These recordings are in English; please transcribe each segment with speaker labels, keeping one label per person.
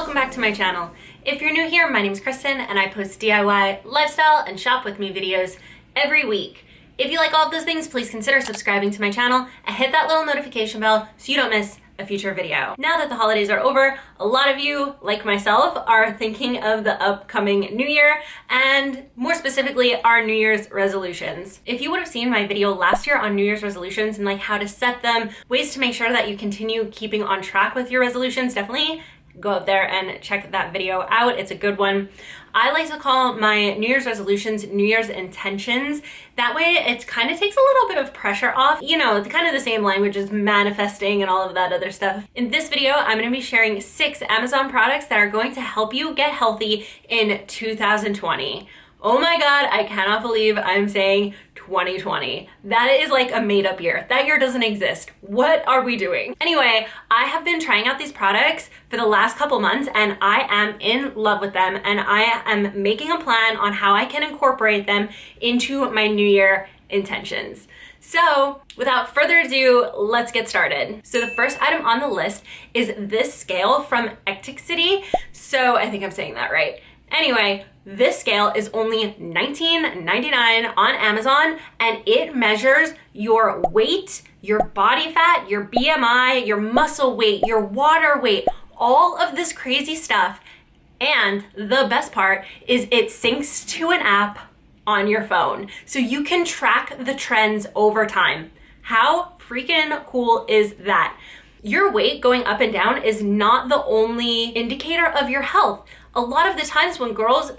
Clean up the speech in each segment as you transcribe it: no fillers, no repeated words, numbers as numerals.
Speaker 1: welcome back to my channel. If you're new here, my name is Kristen and I post DIY, lifestyle, and shop with me videos every week. If you like all of those things, please consider subscribing to my channel and hit that little notification bell so you don't miss a future video. Now that the holidays are over, a lot of you, like myself, are thinking of the upcoming new year and more specifically our New Year's resolutions. If you would have seen my video last year on New Year's resolutions and like how to set them, ways to make sure that you continue keeping on track with your resolutions, definitely go out there and check that video out. It's a good one. I like to call my New Year's resolutions New Year's intentions. That way it kind of takes a little bit of pressure off. You know, kind of the same language as manifesting and all of that other stuff. In this video, I'm going to be sharing 6 Amazon products that are going to help you get healthy in 2020. Oh my God, I cannot believe I'm saying 2020. That is like a made up year. That year doesn't exist. What are we doing? Anyway, I have been trying out these products for the last couple months and I am in love with them and I am making a plan on how I can incorporate them into my New Year intentions. So without further ado, let's get started. So the first item on the list is this scale from Ecticity. So I think I'm saying that right. Anyway, this scale is only $19.99 on Amazon and it measures your weight, your body fat, your BMI, your muscle weight, your water weight, all of this crazy stuff. And the best part is it syncs to an app on your phone. So you can track the trends over time. How freaking cool is that? Your weight going up and down is not the only indicator of your health. A lot of the times when girls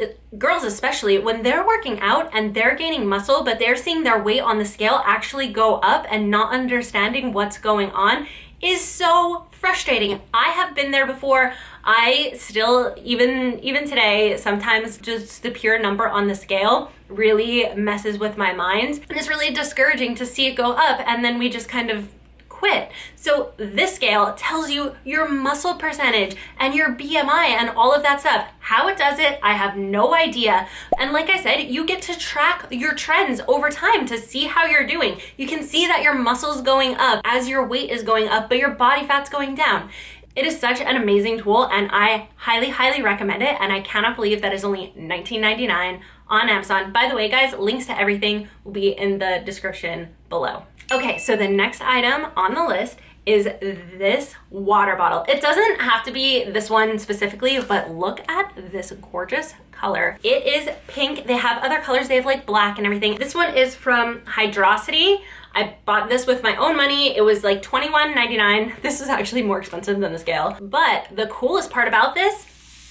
Speaker 1: especially, when they're working out and they're gaining muscle, but they're seeing their weight on the scale actually go up and not understanding what's going on is so frustrating. I have been there before. I still, even today, sometimes just the pure number on the scale really messes with my mind. And it's really discouraging to see it go up and then we just kind of quit. So this scale tells you your muscle percentage and your BMI and all of that stuff. How it does it, I have no idea. And like I said, you get to track your trends over time to see how you're doing. You can see that your muscle's going up as your weight is going up, but your body fat's going down. It is such an amazing tool and I highly, highly recommend it. And I cannot believe that is only $19.99 on Amazon. By the way, guys, links to everything will be in the description below. Okay, so the next item on the list is this water bottle. It doesn't have to be this one specifically, but look at this gorgeous color. It is pink. They have other colors. They have like black and everything. This one is from Hydrocity. I bought this with my own money. It was like $21.99. This is actually more expensive than the scale. But the coolest part about this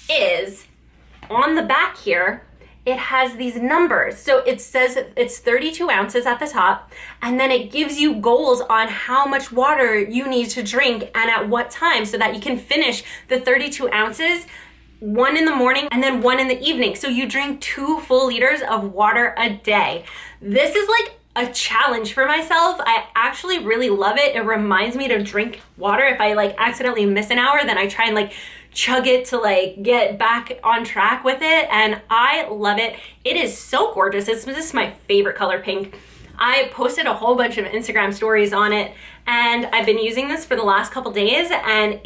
Speaker 1: is on the back here, it has these numbers. So it says it's 32 ounces at the top, and then it gives you goals on how much water you need to drink and at what time so that you can finish the 32 ounces, 1 in the morning and then 1 in the evening. So you drink 2 full liters of water a day. This is like a challenge for myself. I actually really love it. It reminds me to drink water. If I like accidentally miss an hour, then I try and like chug it to like get back on track with it. And I love it. It is so gorgeous. This is my favorite color, pink. I posted a whole bunch of Instagram stories on it and I've been using this for the last couple days and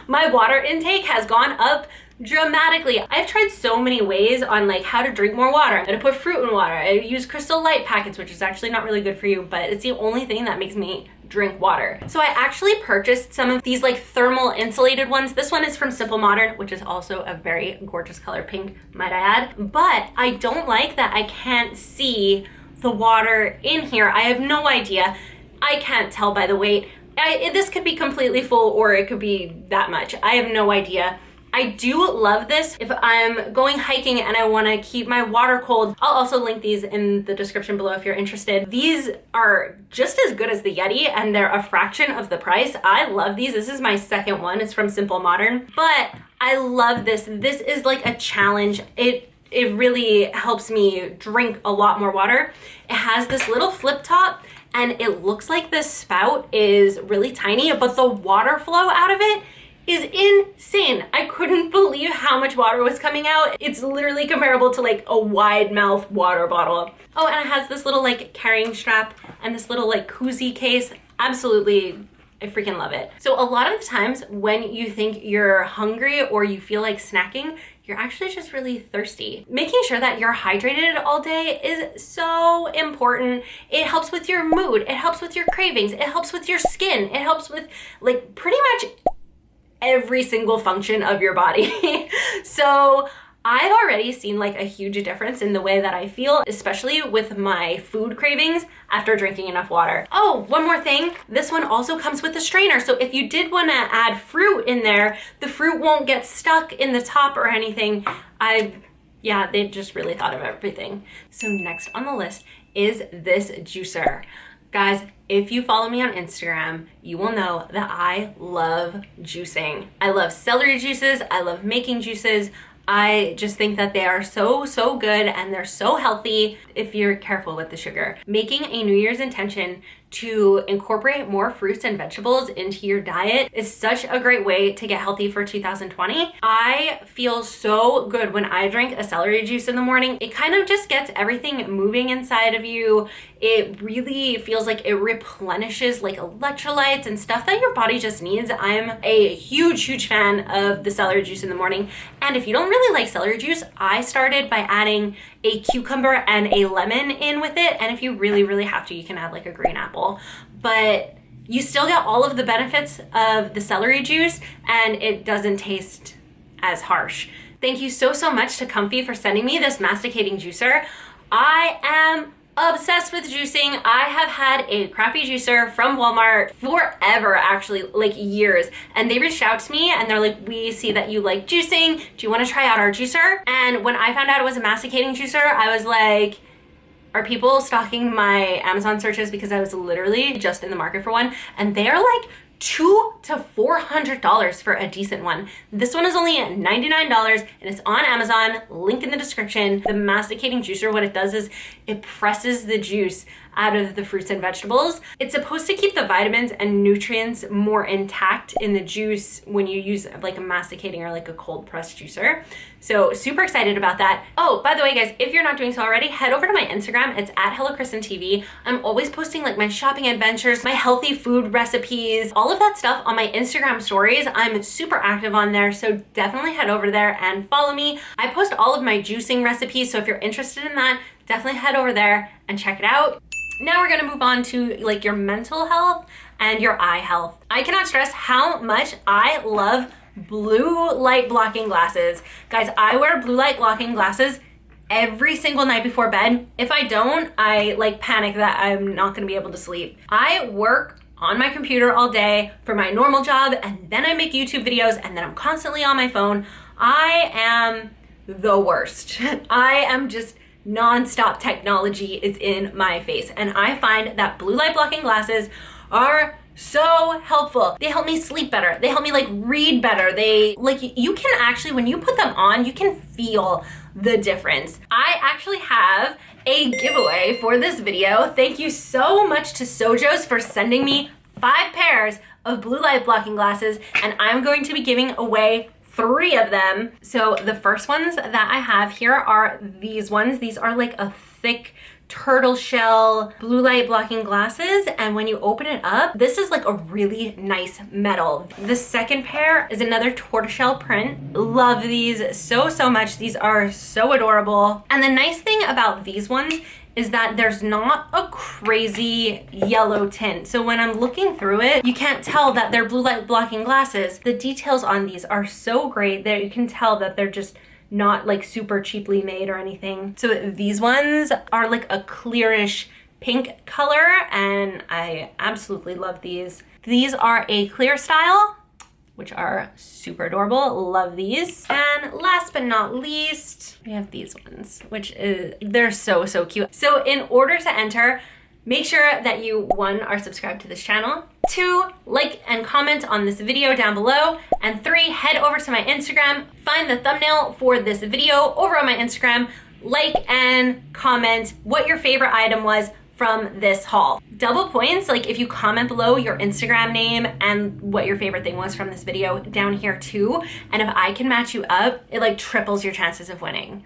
Speaker 1: my water intake has gone up dramatically. I've tried so many ways on like how to drink more water, how to put fruit in water. I use Crystal Light packets, which is actually not really good for you, but it's the only thing that makes me drink water. So I actually purchased some of these like thermal insulated ones. This one is from Simple Modern, which is also a very gorgeous color, pink, might I add. But I don't like that I can't see the water in here. I have no idea. I can't tell by the weight. This could be completely full or it could be that much. I have no idea. I do love this if I'm going hiking and I want to keep my water cold. I'll also link these in the description below if you're interested. These are just as good as the Yeti and they're a fraction of the price. I love these. This is my second one. It's from Simple Modern, but I love this. This is like a challenge. It really helps me drink a lot more water. It has this little flip top and it looks like the spout is really tiny, but the water flow out of it is insane. I couldn't believe how much water was coming out. It's literally comparable to like a wide mouth water bottle. Oh, and it has this little like carrying strap and this little like koozie case. Absolutely I freaking love it. So a lot of the times when you think you're hungry or you feel like snacking, you're actually just really thirsty. Making sure that you're hydrated all day is so important. It helps with your mood. It helps with your cravings. It helps with your skin. It helps with like pretty much every single function of your body. So I've already seen like a huge difference in the way that I feel, especially with my food cravings after drinking enough water. Oh, one more thing. This one also comes with a strainer. So if you did want to add fruit in there, the fruit won't get stuck in the top or anything. Yeah, they just really thought of everything. So next on the list is this juicer. Guys, if you follow me on Instagram, you will know that I love juicing. I love celery juices. I love making juices. I just think that they are so good and they're so healthy if you're careful with the sugar. Making a New Year's intention to incorporate more fruits and vegetables into your diet is such a great way to get healthy for 2020. I feel so good when I drink a celery juice in the morning. It kind of just gets everything moving inside of you. It really feels like it replenishes like electrolytes and stuff that your body just needs. I'm a huge fan of the celery juice in the morning. And if you don't really like celery juice, I started by adding a cucumber and a lemon in with it. And if you really have to, you can add like a green apple. But you still get all of the benefits of the celery juice and it doesn't taste as harsh. Thank you so much to Comfy for sending me this masticating juicer. I am obsessed with juicing. I have had a crappy juicer from Walmart forever, actually, like years. And they reached out to me and they're like, we see that you like juicing. Do you want to try out our juicer? And when I found out it was a masticating juicer, I was like, are people stalking my Amazon searches? Because I was literally just in the market for one. And they are like $200 to $400 for a decent one. This one is only $99 and it's on Amazon, link in the description. The masticating juicer, what it does is it presses the juice out of the fruits and vegetables. It's supposed to keep the vitamins and nutrients more intact in the juice when you use like a masticating or like a cold press juicer. So super excited about that. Oh, by the way, guys, if you're not doing so already, head over to my Instagram. It's at HelloKristinTV. I'm always posting like my shopping adventures, my healthy food recipes, all of that stuff on my Instagram stories. I'm super active on there, so definitely head over there and follow me. I post all of my juicing recipes, so if you're interested in that, definitely head over there and check it out. Now we're gonna move on to like your mental health and your eye health. I cannot stress how much I love blue light blocking glasses. Guys, I wear blue light blocking glasses every single night before bed. If I don't, I like panic that I'm not gonna be able to sleep. I work on my computer all day for my normal job and then I make YouTube videos and then I'm constantly on my phone. I am the worst. I am just non-stop. Technology is in my face and I find that blue light blocking glasses are so helpful. They help me sleep better. They help me like read better. They like, you can actually, when you put them on, you can feel the difference. I actually have a giveaway for this video. Thank you so much to Sojos for sending me 5 pairs of blue light blocking glasses and I'm going to be giving away 3 of them. So the first ones that I have here are these ones. These are like a thick turtle shell blue light blocking glasses, and when you open it up, this is like a really nice metal. The second pair is another tortoiseshell print. Love these so much. These are so adorable. And the nice thing about these ones is that there's not a crazy yellow tint. So when I'm looking through it, you can't tell that they're blue light blocking glasses. The details on these are so great that you can tell that they're just not like super cheaply made or anything. So these ones are like a clearish pink color and I absolutely love these. These are a clear style, which are super adorable. Love these. And last but not least, we have these ones, which is, they're so cute. So in order to enter, make sure that you, 1, are subscribed to this channel, 2, like and comment on this video down below, and 3, head over to my Instagram, find the thumbnail for this video over on my Instagram, like and comment what your favorite item was from this haul. Double points, like if you comment below your Instagram name and what your favorite thing was from this video down here too, and if I can match you up, it like triples your chances of winning.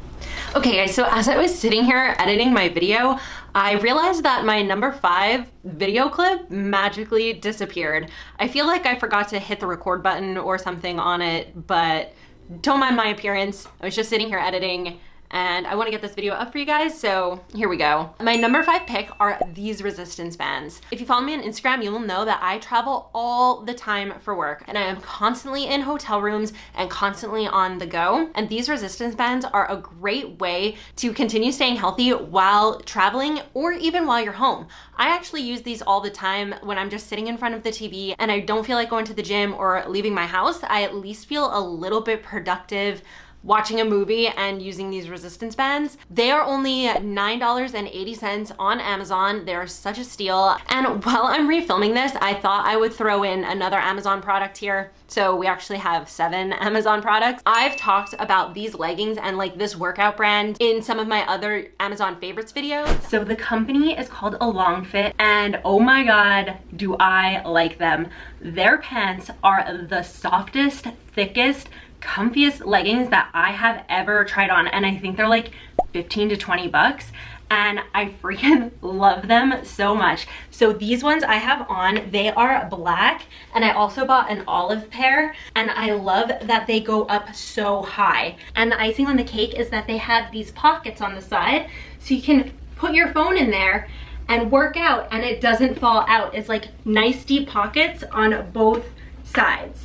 Speaker 1: Okay guys, so as I was sitting here editing my video, I realized that my number 5 video clip magically disappeared. I feel like I forgot to hit the record button or something on it, but don't mind my appearance. I was just sitting here editing and I want to get this video up for you guys, so here we go. My number 5 pick are these resistance bands. If you follow me on Instagram, you will know that I travel all the time for work and I am constantly in hotel rooms and constantly on the go. And these resistance bands are a great way to continue staying healthy while traveling or even while you're home. I actually use these all the time when I'm just sitting in front of the TV and I don't feel like going to the gym or leaving my house. I at least feel a little bit productive watching a movie and using these resistance bands. They are only $9.80 on Amazon. They're such a steal. And while I'm refilming this, I thought I would throw in another Amazon product here. So we actually have 7 Amazon products. I've talked about these leggings and like this workout brand in some of my other Amazon favorites videos. So the company is called Along Fit, and oh my God, do I like them. Their pants are the softest, thickest, comfiest leggings that I have ever tried on, and I think they're like 15 to 20 bucks, and I freaking love them so much. So these ones I have on, they are black, and I also bought an olive pair, and I love that they go up so high. And the icing on the cake is that they have these pockets on the side, so you can put your phone in there and work out and it doesn't fall out. It's like nice deep pockets on both sides.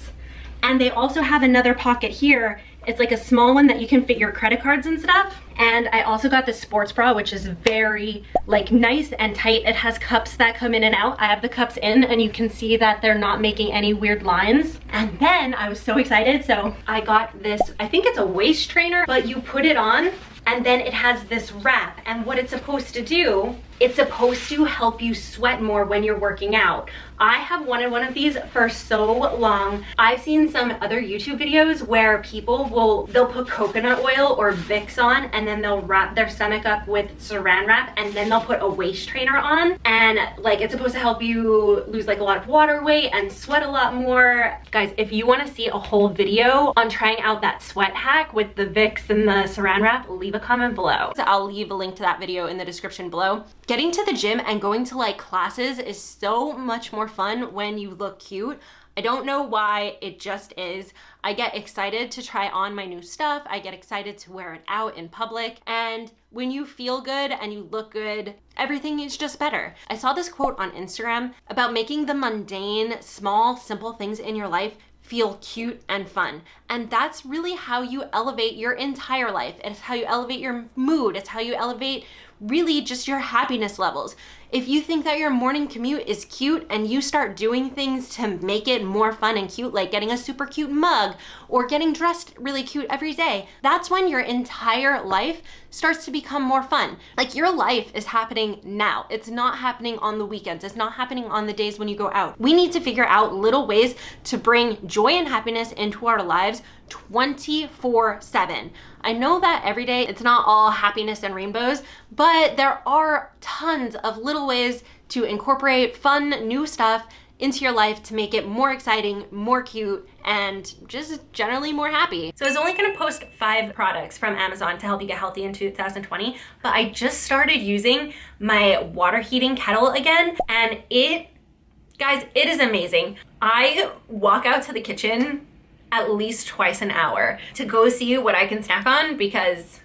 Speaker 1: And they also have another pocket here. It's like a small one that you can fit your credit cards and stuff. And I also got the sports bra, which is very like nice and tight. It has cups that come in and out. I have the cups in and you can see that they're not making any weird lines. And then I was so excited. So I got this, I think it's a waist trainer, but you put it on and then it has this wrap. And what it's supposed to do, it's supposed to help you sweat more when you're working out. I have wanted one of these for so long. I've seen some other YouTube videos where people they'll put coconut oil or Vicks on and then they'll wrap their stomach up with saran wrap and then they'll put a waist trainer on, and like it's supposed to help you lose like a lot of water weight and sweat a lot more. Guys, if you want to see a whole video on trying out that sweat hack with the Vicks and the saran wrap, leave a comment below. So I'll leave a link to that video in the description below. Getting to the gym and going to like classes is so much more fun when you look cute. I don't know why, it just is. I get excited to try on my new stuff. I get excited to wear it out in public. And when you feel good and you look good, everything is just better. I saw this quote on Instagram about making the mundane, small, simple things in your life feel cute and fun. And that's really how you elevate your entire life. It's how you elevate your mood. It's how you elevate really just your happiness levels. If you think that your morning commute is cute and you start doing things to make it more fun and cute, like getting a super cute mug or getting dressed really cute every day, that's when your entire life starts to become more fun. Like your life is happening now. It's not happening on the weekends. It's not happening on the days when you go out. We need to figure out little ways to bring joy and happiness into our lives 24/7. I know that every day it's not all happiness and rainbows, but there are tons of little ways to incorporate fun, new stuff into your life to make it more exciting, more cute, and just generally more happy. So I was only gonna post 5 products from Amazon to help you get healthy in 2020, but I just started using my water heating kettle again, and guys, it is amazing. I walk out to the kitchen at least twice an hour to go see what I can snack on because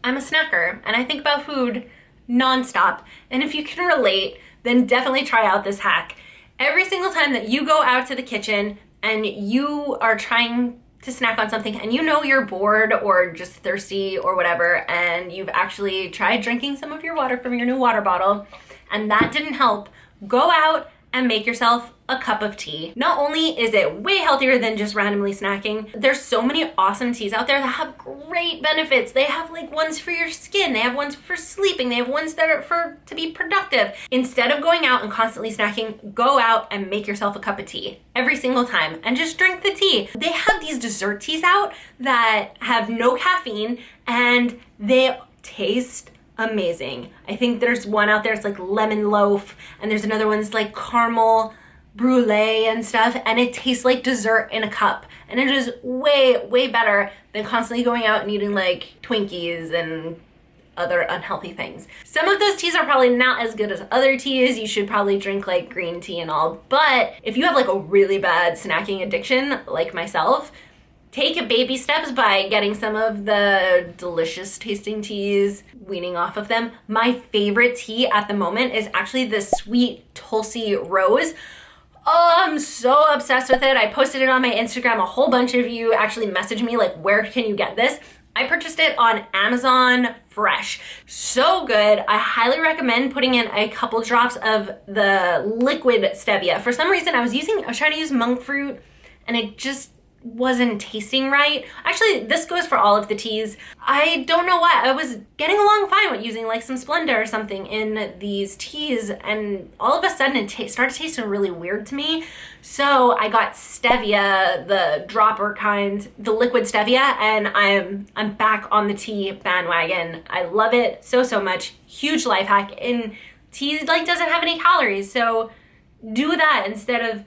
Speaker 1: I'm a snacker and I think about food nonstop. And if you can relate, then definitely try out this hack. Every single time that you go out to the kitchen and you are trying to snack on something and you know you're bored or just thirsty or whatever, and you've actually tried drinking some of your water from your new water bottle and that didn't help, go out and make yourself a cup of tea. Not only is it way healthier than just randomly snacking, there's so many awesome teas out there that have great benefits. They have like ones for your skin, they have ones for sleeping, they have ones that are to be productive. Instead of going out and constantly snacking, go out and make yourself a cup of tea every single time and just drink the tea. They have these dessert teas out that have no caffeine and they taste amazing. I think there's one out there, it's like lemon loaf, and there's another one that's like caramel brulee and stuff, and it tastes like dessert in a cup. And it is way, way better than constantly going out and eating like Twinkies and other unhealthy things. Some of those teas are probably not as good as other teas. You should probably drink like green tea and all. But if you have like a really bad snacking addiction like myself, take baby steps by getting some of the delicious tasting teas, weaning off of them. My favorite tea at the moment is actually the Sweet Tulsi Rose. Oh, I'm so obsessed with it. I posted it on my Instagram. A whole bunch of you actually messaged me like, where can you get this? I purchased it on Amazon Fresh. So good. I highly recommend putting in a couple drops of the liquid stevia. For some reason, I was trying to use monk fruit, and it just wasn't tasting right. Actually, this goes for all of the teas. I don't know why. I was getting along fine with using like some Splenda or something in these teas, and all of a sudden it started tasting really weird to me. So I got stevia, the dropper kind, the liquid stevia, and I'm back on the tea bandwagon. I love it so much. Huge life hack. And tea like doesn't have any calories, so do that instead of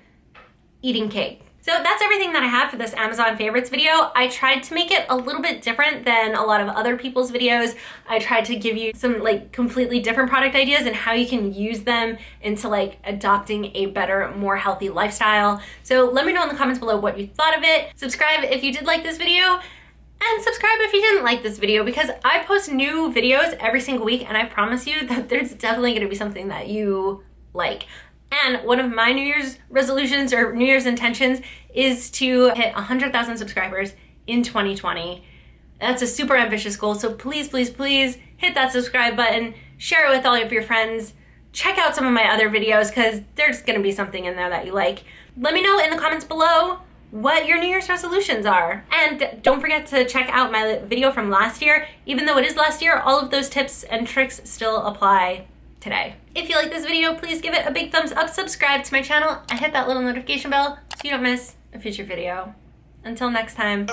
Speaker 1: eating cake. So that's everything that I have for this Amazon favorites video. I tried to make it a little bit different than a lot of other people's videos. I tried to give you some like completely different product ideas and how you can use them into like adopting a better, more healthy lifestyle. So let me know in the comments below what you thought of it. Subscribe if you did like this video, and subscribe if you didn't like this video, because I post new videos every single week, and I promise you that there's definitely gonna be something that you like. And one of my New Year's resolutions or New Year's intentions is to hit 100,000 subscribers in 2020. That's a super ambitious goal, so please, please, please hit that subscribe button, share it with all of your friends, check out some of my other videos because there's gonna be something in there that you like. Let me know in the comments below what your New Year's resolutions are. And don't forget to check out my video from last year. Even though it is last year, all of those tips and tricks still apply today. If you like this video, please give it a big thumbs up, subscribe to my channel, and hit that little notification bell so you don't miss a future video. Until next time.